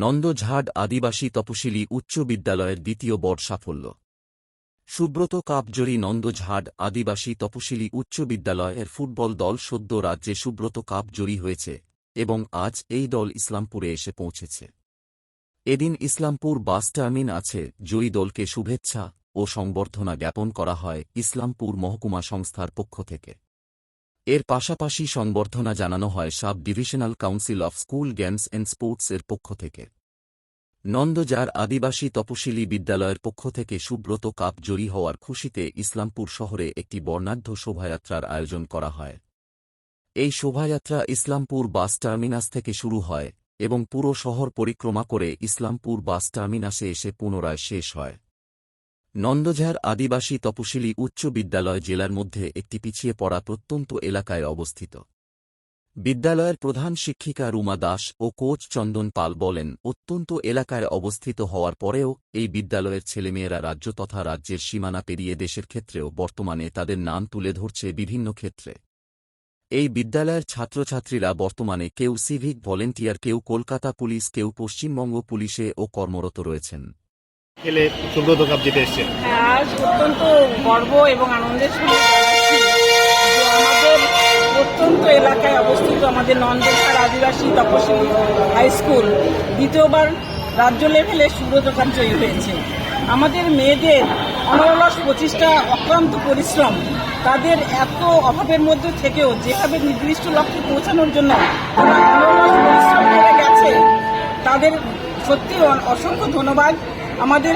নন্দঝাড় আদিবাসী তপশিলি উচ্চ বিদ্যালয়ের দ্বিতীয় বড় সাফল্য। সুব্রত কাপজয়ী নন্দঝাড় আদিবাসী তপশিলি উচ্চ বিদ্যালয়ের ফুটবল দল সদ্য রাজ্যে সুব্রত কাপজয়ী হয়েছে এবং আজ এই দল ইসলামপুরে এসে পৌঁছেছে। এদিন ইসলামপুর বাস টার্মিন আছে জয়ী দলকে শুভেচ্ছা ও সংবর্ধনা জ্ঞাপন করা হয় ইসলামপুর মহকুমা সংস্থার পক্ষ থেকে। এর পাশাপাশি সংবর্ধনা জানানো হয় sub divisional council of school games and sports এর পক্ষ থেকে। নন্দঝাড় আদিবাসী তপশিলি বিদ্যালয়ের পক্ষ থেকে সুব্রত কাপজয়ী হওয়ার খুশিতে ইসলামপুর শহরে একটি বর্ণাঢ্য শোভাযাত্রার আয়োজন করা হয়। এই শোভাযাত্রা ইসলামপুর বাস টার্মিনাস থেকে শুরু হয় এবং পুরো শহর পরিক্রমা করে ইসলামপুর বাস টার্মিনাসে এসে পুনরায় শেষ হয়। নন্দঝাড় আদিবাসী তপশিলি উচ্চ বিদ্যালয় জেলার মধ্যে একটি পিছিয়ে পড়া প্রত্যন্ত এলাকায় অবস্থিত। বিদ্যালয়ের প্রধান শিক্ষিকা রুমা দাস ও কোচ চন্দন পাল বলেন, অত্যন্ত এলাকায় অবস্থিত হওয়ার পরেও এই বিদ্যালয়ের ছেলেমেয়েরা রাজ্য তথা রাজ্যের সীমানা পেরিয়ে দেশের ক্ষেত্রেও বর্তমানে তাদের নাম তুলে ধরছে বিভিন্ন ক্ষেত্রে। এই বিদ্যালয়ের ছাত্রছাত্রীরা বর্তমানে কেউ সিভিক ভলেন্টিয়ার, কেউ কলকাতা পুলিশ, কেউ পশ্চিমবঙ্গ পুলিশে ও কর্মরত রয়েছেন। সুব্রত কাপ জিতে এসছে, আজ অত্যন্ত গর্ব এবং আনন্দের সঙ্গে আমাদের প্রত্যন্ত এলাকায় অবস্থিত আমাদের নন্দঝাড় আদিবাসী তপশিলি হাই স্কুল দ্বিতীয়বার রাজ্য লেভেলে সুব্রত কাপ জয়ী হয়েছে। আমাদের মেয়েদের অনলস প্রচেষ্টা, অক্লান্ত পরিশ্রম, তাদের এত অভাবের মধ্যে থেকেও যেভাবে নির্দিষ্ট লক্ষ্যে পৌঁছানোর জন্য তারা অনলস পরিশ্রম করে গেছে, তাদের সত্যি অসংখ্য ধন্যবাদ। আমাদের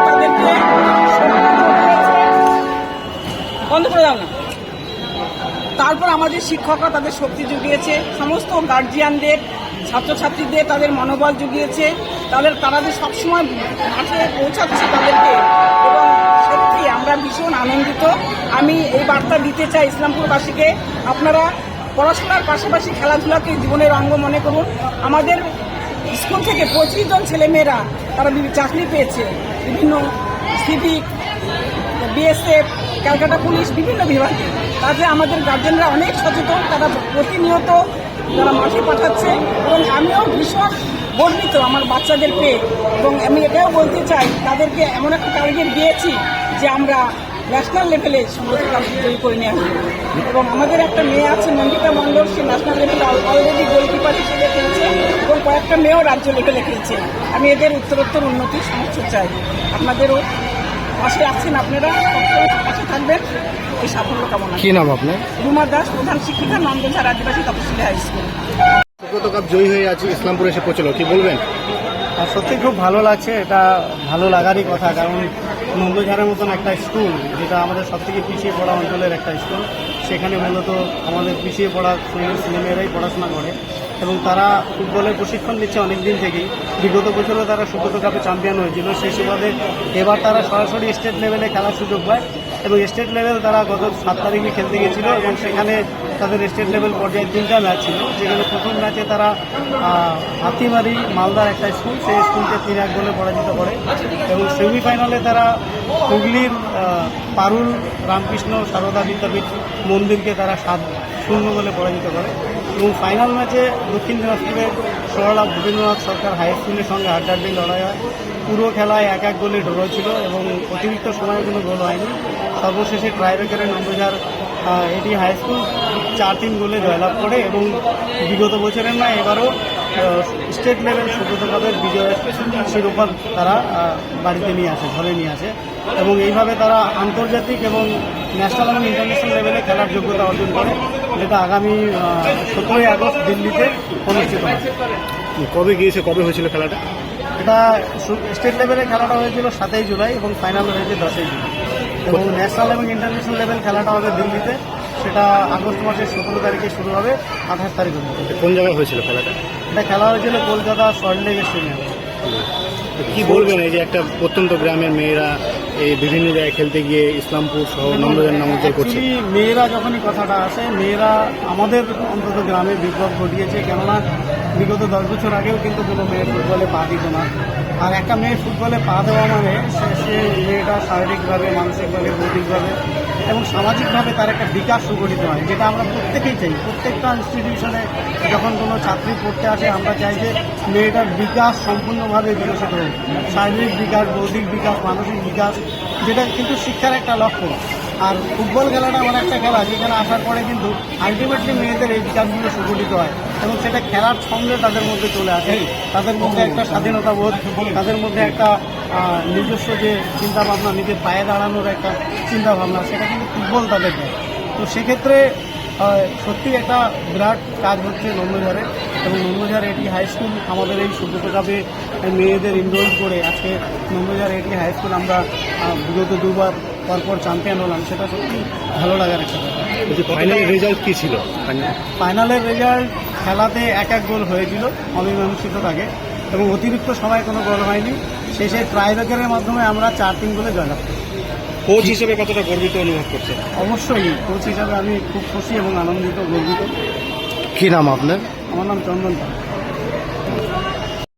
তাদেরকে বন্ধ করে দাও না। তারপর আমাদের শিক্ষকরা তাদের শক্তি জুগিয়েছে, সমস্ত গার্জিয়ানদের, ছাত্রছাত্রীদের তাদের মনোবল জুগিয়েছে, তারা যে সবসময় মাঠে পৌঁছাচ্ছে তাদেরকে, এবং সত্যি আমরা ভীষণ আনন্দিত। আমি এই বার্তা দিতে চাই ইসলামপুরবাসীকে, আপনারা পড়াশোনার পাশাপাশি খেলাধুলাকে জীবনের অঙ্গ মনে করুন। আমাদের স্কুল থেকে 25 জন ছেলেমেয়েরা তারা চাকরি পেয়েছে, বিভিন্ন সিভিক, বিএসএফ, ক্যালকাটা পুলিশ, বিভিন্ন বিভাগে। তাতে আমাদের গার্জেনরা অনেক সচেতন, তারা প্রতিনিয়ত তারা মাঠে পাঠাচ্ছে এবং আমিও ভীষণ গর্বিত আমার বাচ্চাদের পেয়ে। এবং আমি এটাও বলতে চাই, তাদেরকে এমন একটা টার্গেট দিয়েছি যে আমরা ন্যাশনাল লেভেলে সুব্রত কাপ জয়ী করে নিয়ে আসবো। এবং আমাদের একটা মেয়ে আছে মন্দিতা মণ্ডল, সে ন্যাশনাল লেভেলে অলরেডি গোলকিপার হিসেবে খেলছে এবং কয়েকটা মেয়েও রাজ্য লেভেলে খেলছে। আমি এদের উত্তরোত্তর উন্নতির সমর্থন চাই। আপনাদেরও পাশে আছেন, আপনারা পাশে থাকবেন, এই সাফল্য কামনা। কি নাম আপনার? রুমা দাস, প্রধান শিক্ষিকা, নন্দঝাড় আদিবাসী তপশিলি হাই স্কুল। সুব্রত কাপ জয়ী হয়ে আছে, ইসলামপুরে এসে পৌঁছলো, কি বলবেন? সত্যি খুব ভালো লাগছে, এটা ভালো লাগারই কথা। কারণ নন্দঝাড়ের মতন একটা স্কুল, যেটা আমাদের সবথেকে পিছিয়ে পড়া অঞ্চলের একটা স্কুল, সেখানে মূলত আমাদের পিছিয়ে পড়া ছেলেমেয়েরাই পড়াশোনা করে এবং তারা ফুটবলের প্রশিক্ষণ নিচ্ছে অনেক দিন থেকেই। বিগত বছরও তারা সুব্রত কাপে চ্যাম্পিয়ন হয়েছিল, সেই সুবাদে এবার তারা সরাসরি স্টেট লেভেলে খেলার সুযোগ পায় এবং স্টেট লেভেল তারা গত 7 তারিখে খেলতে গিয়েছিল এবং সেখানে তাদের স্টেট লেভেল পর্যায়ে 3টা ম্যাচ ছিল, যেখানে প্রথম ম্যাচে তারা হাতিমারি মালদার একটা স্কুল, সেই স্কুলকে 3-1 গোলে পরাজিত করে এবং সেমিফাইনালে তারা হুগলির পারুল রামকৃষ্ণ সারদা বিদ্যাপীঠ মন্দিরকে তারা 7-0 গোলে পরাজিত করে এবং ফাইনাল ম্যাচে দক্ষিণ দিনাজপুরের সরলা ভূপেন্দ্রনাথ সরকার হাই স্কুলের সঙ্গে হাড্ডাহাড্ডি লড়াই হয়। পুরো খেলায় 1-1 গোলে ড্র ছিল এবং অতিরিক্ত সময়ে কোনো গোল হয়নি। সর্বশেষে ট্রাইব্রেকারে নন্দঝাড় এটি হাই স্কুল 4-3 গোলে জয়লাভ করে এবং বিগত বছরের নয় এবারও স্টেট লেভেল সুব্রত কাপের বিজয়ের শিরোপা তারা বাড়িতে নিয়ে আসে, ঘরে নিয়ে আসে এবং এইভাবে তারা আন্তর্জাতিক এবং ন্যাশনাল এবং ইন্টারন্যাশনাল লেভেলে খেলার যোগ্যতা অর্জন করে, যেটা আগামী 17ই আগস্ট দিল্লিতে অনুষ্ঠিত হবে। কবে গিয়েছে, কবে হয়েছিল খেলাটা? এটা স্টেট লেভেলে খেলাটা হয়েছিল 7ই জুলাই এবং ফাইনাল হয়েছে 10ই জুলাই এবং ন্যাশনাল এবং ইন্টারন্যাশনাল লেভেল খেলাটা হবে দিল্লিতে, সেটা আগস্ট মাসের 17 তারিখে শুরু হবে, 28 তারিখ পর্যন্ত। কোন জায়গায় হয়েছিল খেলাটা? এটা খেলা হয়েছিল কলকাতা সল্টলেক স্টেডিয়ামে। কি বলবেন, এই যে একটা প্রত্যন্ত গ্রামের মেয়েরা এই বিভিন্ন জায়গায় খেলতে গিয়ে ইসলামপুর সহ নন্দঝাড় নাম উজ্জ্বল করছে? মেয়েরা যখনই কথাটা আসে, মেয়েরা আমাদের অন্তত গ্রামে বিপ্লব ঘটিয়েছে, কেননা বিগত 10 বছর আগেও কিন্তু কোনো মেয়ে ফুটবলে পা দিত না। আর একটা মেয়ে ফুটবলে পা দেওয়া মানে সে মেয়েটা শারীরিকভাবে, মানসিকভাবে, বৌদ্ধিকভাবে এবং সামাজিকভাবে তার একটা বিকাশ সুগঠিত হয়, যেটা আমরা প্রত্যেকেই চাই। প্রত্যেকটা ইনস্টিটিউশনে যখন কোনো ছাত্রী পড়তে আসে আমরা চাই যে মেয়েটার বিকাশ সম্পূর্ণভাবে বিকশিত হোক, শারীরিক বিকাশ, বৌদ্ধিক বিকাশ, মানসিক বিকাশ, যেটা কিন্তু শিক্ষার একটা লক্ষ্য। আর ফুটবল খেলাটা এমন একটা খেলা যেখানে আসার পরে কিন্তু আলটিমেটলি মেয়েদের এই বিকাশগুলো সুগঠিত হয় এবং সেটা খেলার সঙ্গে তাদের মধ্যে চলে আসে। তাদের মধ্যে একটা স্বাধীনতা বোধ, তাদের মধ্যে একটা নিজস্ব যে চিন্তাভাবনা, নিজের পায়ে দাঁড়ানোর একটা চিন্তাভাবনা, সেটা কিন্তু ফুটবল তাদের দেয়। তো সেক্ষেত্রে সত্যি একটা বিরাট কাজ হচ্ছে নন্দঝাড়ে, এবং নন্দঝাড় এটি হাই স্কুল আমাদের এই সুব্রত কাপে মেয়েদের ইনরোল করে আজকে নন্দঝাড় এটি হাই স্কুল আমরা বিগত দুবার পরপর চ্যাম্পিয়ন হলাম, সেটা সত্যি ভালো লাগার একটা ব্যাপার। ফাইনালের রেজাল্ট কি ছিল? ফাইনালের রেজাল্ট খেলাতে 1-1 গোল হয়েছিল অমীমাংসিত থাকে, এবং অতিরিক্ত সময় কোনো গোল হয়নি। শেষে ট্রাইব্রেকারের মাধ্যমে আমরা 4-3 গোলে জয়লাভ করি। কোচ হিসেবে কতটা গর্বিত অনুভব করছেন? অবশ্যই কোচ হিসাবে আমি খুব খুশি এবং আনন্দিত, গর্বিত। কি নাম আপনার? আমার নাম চন্দন পাল।